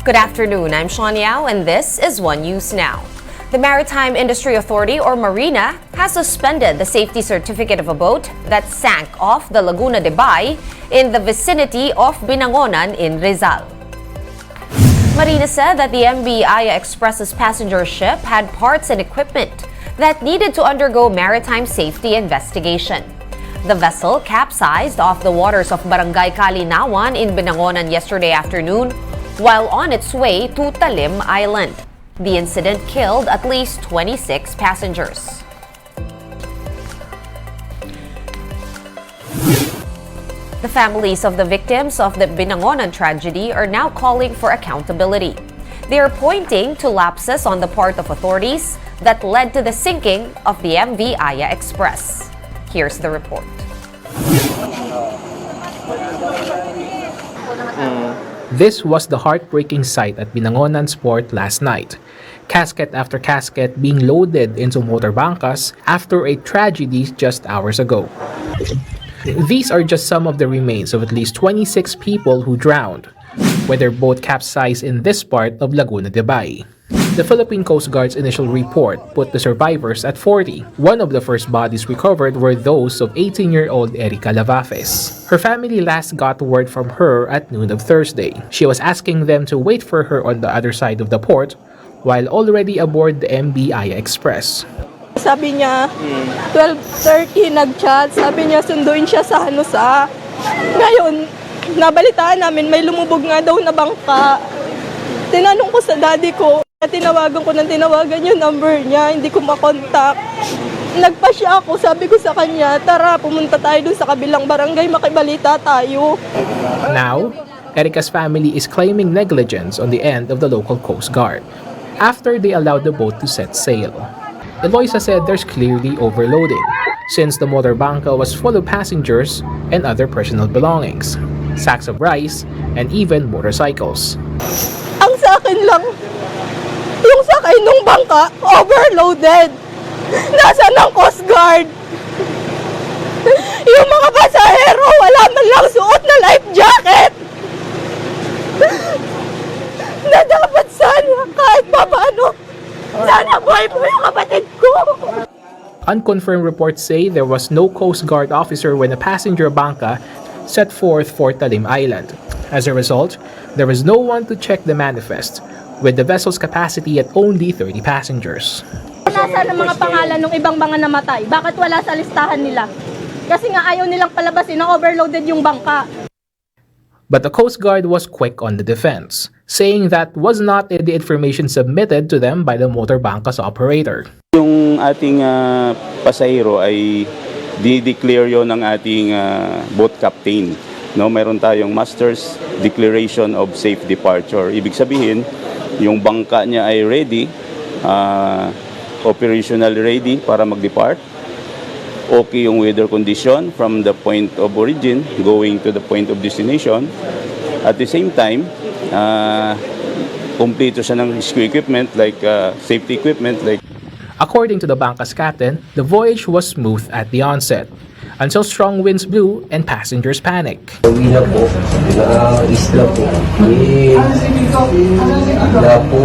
Good afternoon, I'm Sean Yao and this is One News Now. The Maritime Industry Authority or MARINA has suspended the safety certificate of a boat that sank off the Laguna de Bay in the vicinity of Binangonan in Rizal. MARINA said that the MV Aya Express's passenger ship had parts and equipment that needed to undergo maritime safety investigation. The vessel capsized off the waters of Barangay Kalinawan in Binangonan yesterday afternoon while on its way to Talim Island. The incident killed at least 26 passengers. The families of the victims of the Binangonan tragedy are now calling for accountability. They are pointing to lapses on the part of authorities that led to the sinking of the MV Aya Express. Here's the report. This was the heartbreaking sight at Binangonan's port last night. Casket after casket being loaded into motorbangkas after a tragedy just hours ago. These are just some of the remains of at least 26 people who drowned, where their boat capsized in this part of Laguna de Bay. The Philippine Coast Guard's initial report put the survivors at 40. One of the first bodies recovered were those of 18-year-old Erica Lavafes. Her family last got word from her at noon of Thursday. She was asking them to wait for her on the other side of the port while already aboard the MV Aya Express. Sabi niya, 12:30 nag-chat. Sabi niya, sunduin siya sa Hanusa. Ngayon, nabalitaan namin, may lumubog nga daw na bangka. Tinanong ko sa daddy ko, tinawagan ko ng tinawagan yung number niya, hindi ko makontak. Nagpa siya ako, sabi ko sa kanya, tara, pumunta tayo dun sa kabilang barangay, makibalita tayo. Now, Erica's family is claiming negligence on the end of the local Coast Guard after they allowed the boat to set sail. Eloisa said there's clearly overloading since the motorbangka was full of passengers and other personal belongings, sacks of rice, and even motorcycles. Ang sa akin lang, yung sakay nung bangka, overloaded. Nasaan ang Coast Guard? Yung mga pasahero, wala man lang suot na life jacket. Na dapat sana, kahit pa paano, sana buhay po yung kapatid ko. Unconfirmed reports say there was no Coast Guard officer when a passenger bangka set forth for Talim Island. As a result, there was no one to check the manifest, with the vessel's capacity at only 30 passengers. Nasaan ang mga pangalan ng ibang mga namatay? Bakit wala sa listahan nila? Kasi nga ayaw nilang palabasin na overloaded yung bangka. But the Coast Guard was quick on the defense, saying that was not the information submitted to them by the motorbangka's operator. Yung ating pasahero ay di-declare yon ng ating boat captain. No, mayroon tayong Master's Declaration of Safe Departure. Ibig sabihin, yung bangka niya ay ready, operational ready para mag-depart. Okay yung weather condition from the point of origin going to the point of destination. At the same time, kompleto siya ng rescue equipment like safety equipment like. According to the bangka's captain, the voyage was smooth at the onset, until strong winds blew and passengers panicked. Uwi na po, isla po. Bigla po,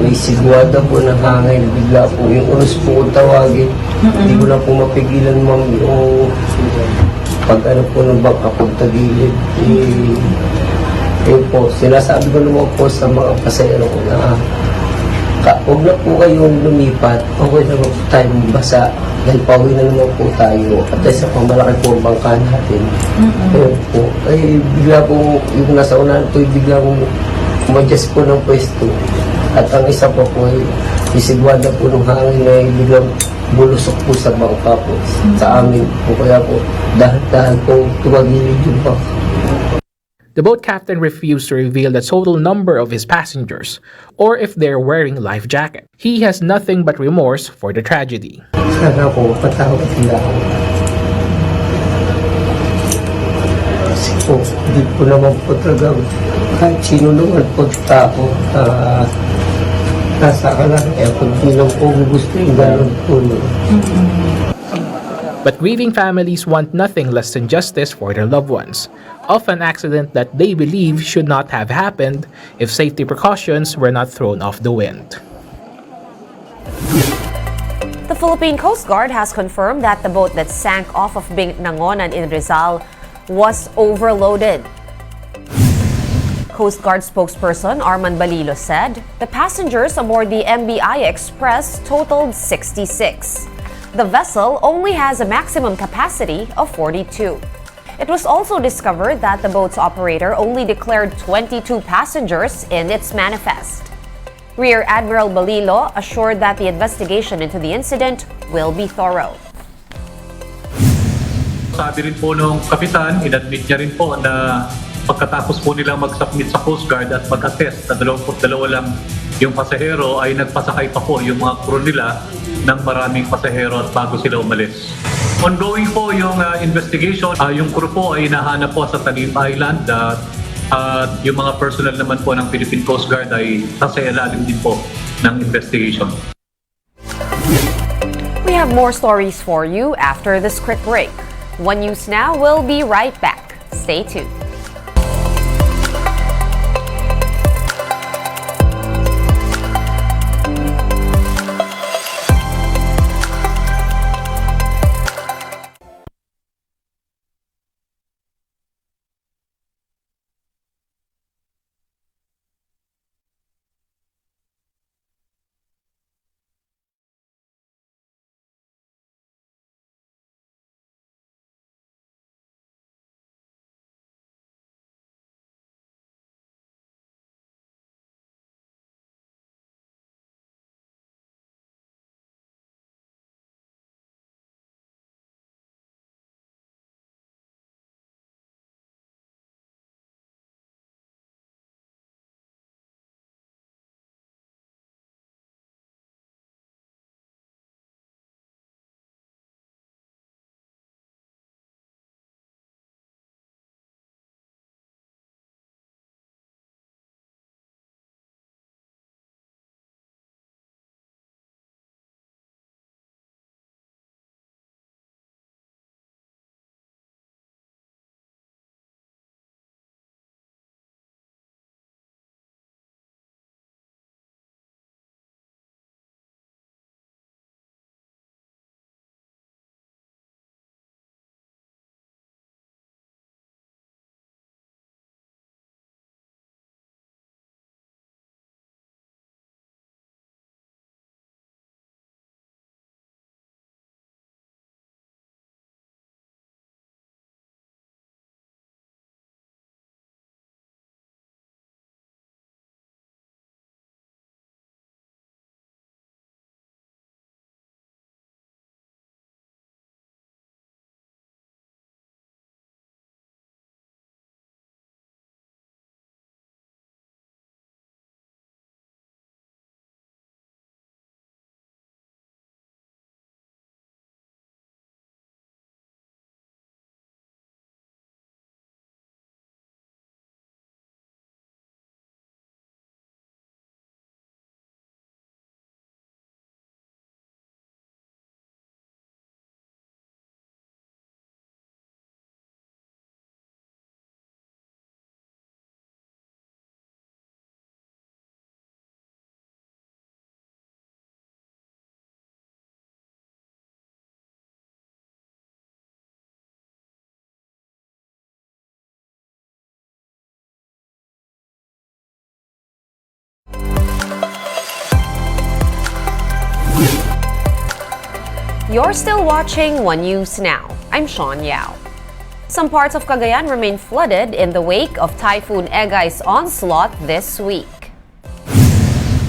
may sigwada po na hangin. Bigla po, yung oras po ko tawagin. Hindi ko na po mapigilan, ma'am, yung pag-ano po ng bangka po tagilid. Yun po, sinasabi ko naman po sa mga pasahero ko na huwag na po kayong lumipat, okay na po tayo basa dahil pauwi na naman po tayo at isa pang malaki po ang bangka natin. Ayun po, ay bigla po yung nasa unahan po, bigla po umadjust po ng pwesto at ang isa pa po ay isigwada po ng hangin na biglang bulusok po sa bangka po sa amin po, kaya po dahan-dahan po tumagilid yung bangka. The boat captain refused to reveal the total number of his passengers or if they're wearing life jacket. He has nothing but remorse for the tragedy. Sana po, patawad nila ako. Kasi po, hindi po naman po talaga kahit sino naman po tao nasa ka lang. Kaya kung hindi lang po gusto yung gano'n po. But grieving families want nothing less than justice for their loved ones, of an accident that they believe should not have happened if safety precautions were not thrown off the wind. The Philippine Coast Guard has confirmed that the boat that sank off of Binangonan in Rizal was overloaded. Coast Guard spokesperson Arman Balilo said the passengers aboard the MBI Express totaled 66. The vessel only has a maximum capacity of 42. It was also discovered that the boat's operator only declared 22 passengers in its manifest. Rear Admiral Balilo assured that the investigation into the incident will be thorough. Sabi rin po nung kapitan, inadmit niya rin po na pagkatapos po nilang mag-submit sa Coast Guard at mag-attest na 22 lang yung pasahero ay nagpasakay pa po yung mga crew nila ng maraming pasahero at bago sila umalis. Ongoing po yung investigation. Yung crew po ay hinahanap po sa Talim Island at yung mga personnel naman po ng Philippine Coast Guard ay nasa ilalim din po ng investigation. We have more stories for you after this quick break. One News Now will be right back. Stay tuned. You're still watching One News Now. I'm Sean Yao. Some parts of Cagayan remain flooded in the wake of Typhoon Egay's onslaught this week.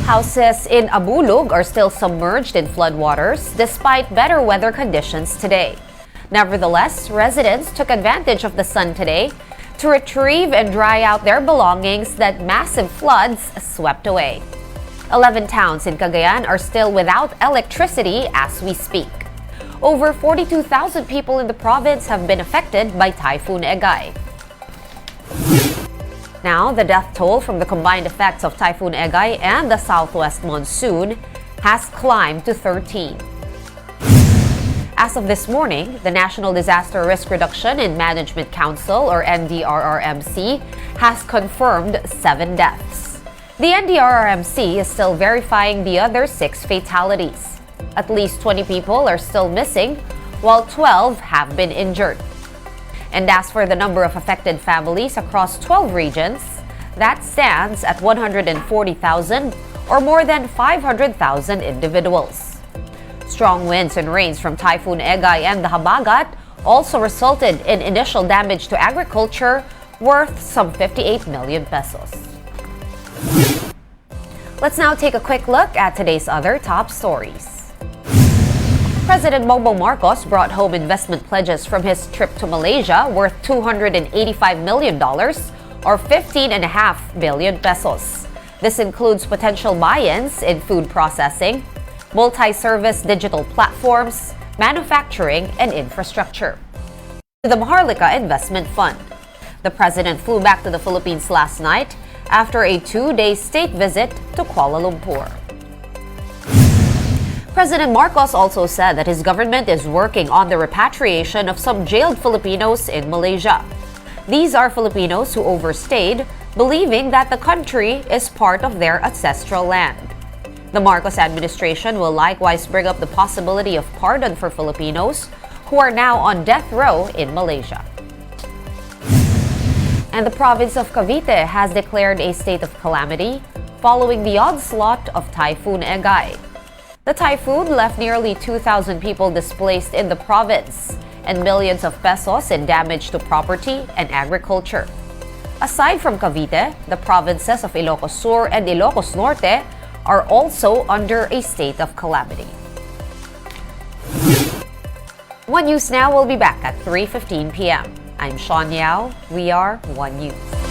Houses in Abulug are still submerged in floodwaters despite better weather conditions today. Nevertheless, residents took advantage of the sun today to retrieve and dry out their belongings that massive floods swept away. 11 towns in Cagayan are still without electricity as we speak. Over 42,000 people in the province have been affected by Typhoon Egay. Now, the death toll from the combined effects of Typhoon Egay and the southwest monsoon has climbed to 13. As of this morning, the National Disaster Risk Reduction and Management Council, or NDRRMC, has confirmed 7 deaths. The NDRRMC is still verifying the other 6 fatalities. At least 20 people are still missing, while 12 have been injured. And as for the number of affected families across 12 regions, that stands at 140,000 or more than 500,000 individuals. Strong winds and rains from Typhoon Egay and the Habagat also resulted in initial damage to agriculture worth some 58 million pesos. Let's now take a quick look at today's other top stories. President Bongbong Marcos brought home investment pledges from his trip to Malaysia worth $285 million or 15.5 billion pesos. This includes potential buy-ins in food processing, multi-service digital platforms, manufacturing, and infrastructure. The Maharlika Investment Fund. The president flew back to the Philippines last night after a 2-day state visit to Kuala Lumpur. President Marcos also said that his government is working on the repatriation of some jailed Filipinos in Malaysia. These are Filipinos who overstayed, believing that the country is part of their ancestral land. The Marcos administration will likewise bring up the possibility of pardon for Filipinos who are now on death row in Malaysia. And the province of Cavite has declared a state of calamity following the onslaught of Typhoon Egay. The typhoon left nearly 2,000 people displaced in the province and millions of pesos in damage to property and agriculture. Aside from Cavite, the provinces of Ilocos Sur and Ilocos Norte are also under a state of calamity. One News Now will be back at 3:15 p.m. I'm Sean Yao. We are One News.